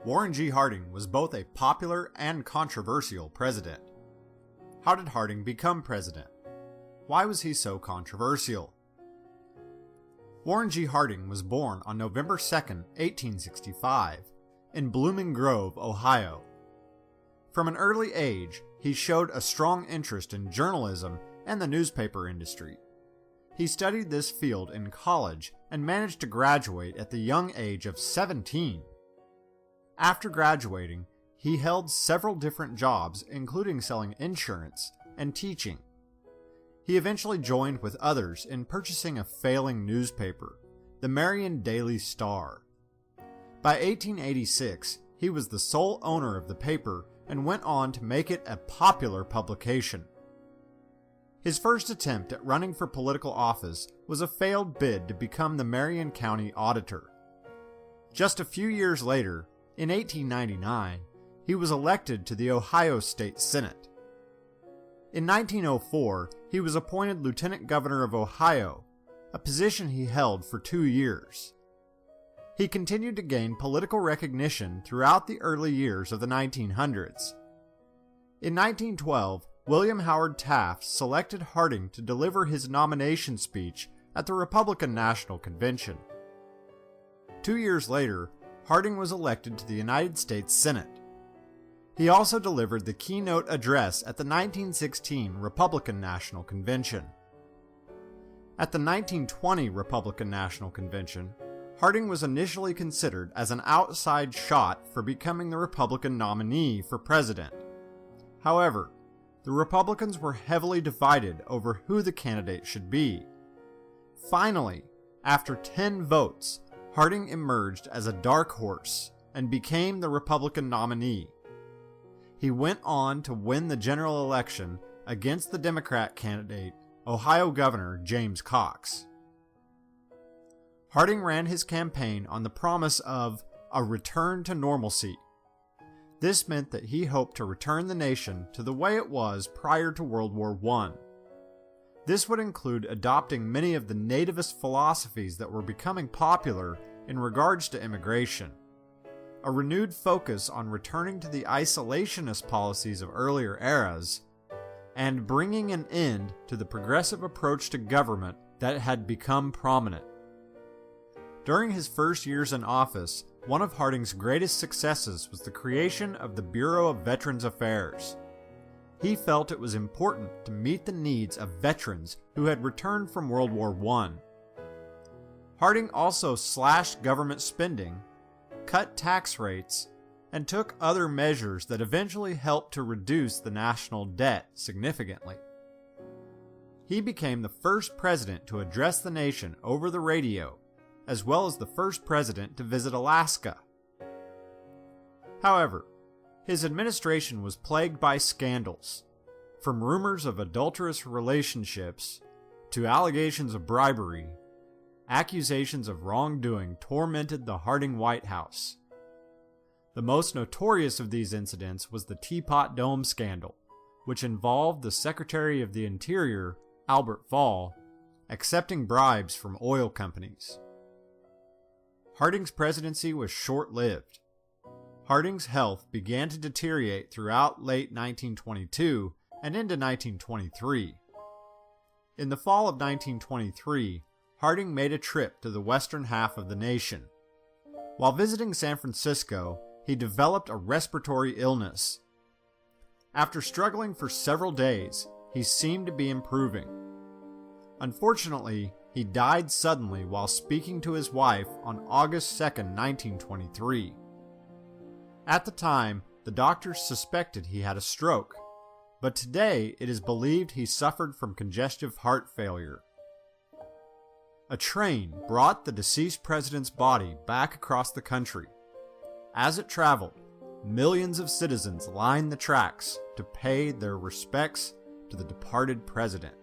Warren G. Harding was both a popular and controversial president. How did Harding become president? Why was he so controversial? Warren G. Harding was born on November 2, 1865, in Blooming Grove, Ohio. From an early age, he showed a strong interest in journalism and the newspaper industry. He studied this field in college and managed to graduate at the young age of 17. After graduating, he held several different jobs, including selling insurance and teaching. He eventually joined with others in purchasing a failing newspaper, the Marion Daily Star. By 1886, he was the sole owner of the paper and went on to make it a popular publication. His first attempt at running for political office was a failed bid to become the Marion County Auditor. Just a few years later, in 1899, he was elected to the Ohio State Senate. In 1904, he was appointed Lieutenant Governor of Ohio, a position he held for 2 years. He continued to gain political recognition throughout the early years of the 1900s. In 1912, William Howard Taft selected Harding to deliver his nomination speech at the Republican National Convention. 2 years later, Harding was elected to the United States Senate. He also delivered the keynote address at the 1916 Republican National Convention. At the 1920 Republican National Convention, Harding was initially considered as an outside shot for becoming the Republican nominee for president. However, the Republicans were heavily divided over who the candidate should be. Finally, after 10 votes, Harding emerged as a dark horse and became the Republican nominee. He went on to win the general election against the Democrat candidate, Ohio Governor James Cox. Harding ran his campaign on the promise of a return to normalcy. This meant that he hoped to return the nation to the way it was prior to World War I. This would include adopting many of the nativist philosophies that were becoming popular in regards to immigration, a renewed focus on returning to the isolationist policies of earlier eras, and bringing an end to the progressive approach to government that had become prominent. During his first years in office, one of Harding's greatest successes was the creation of the Bureau of Veterans Affairs. He felt it was important to meet the needs of veterans who had returned from World War I. Harding also slashed government spending, cut tax rates, and took other measures that eventually helped to reduce the national debt significantly. He became the first president to address the nation over the radio, as well as the first president to visit Alaska. However, his administration was plagued by scandals, from rumors of adulterous relationships to allegations of bribery. Accusations of wrongdoing tormented the Harding White House. The most notorious of these incidents was the Teapot Dome scandal, which involved the Secretary of the Interior, Albert Fall, accepting bribes from oil companies. Harding's presidency was short-lived. Harding's health began to deteriorate throughout late 1922 and into 1923. In the fall of 1923, Harding made a trip to the western half of the nation. While visiting San Francisco, he developed a respiratory illness. After struggling for several days, he seemed to be improving. Unfortunately, he died suddenly while speaking to his wife on August 2, 1923. At the time, the doctors suspected he had a stroke, but today it is believed he suffered from congestive heart failure. A train brought the deceased president's body back across the country. As it traveled, millions of citizens lined the tracks to pay their respects to the departed president.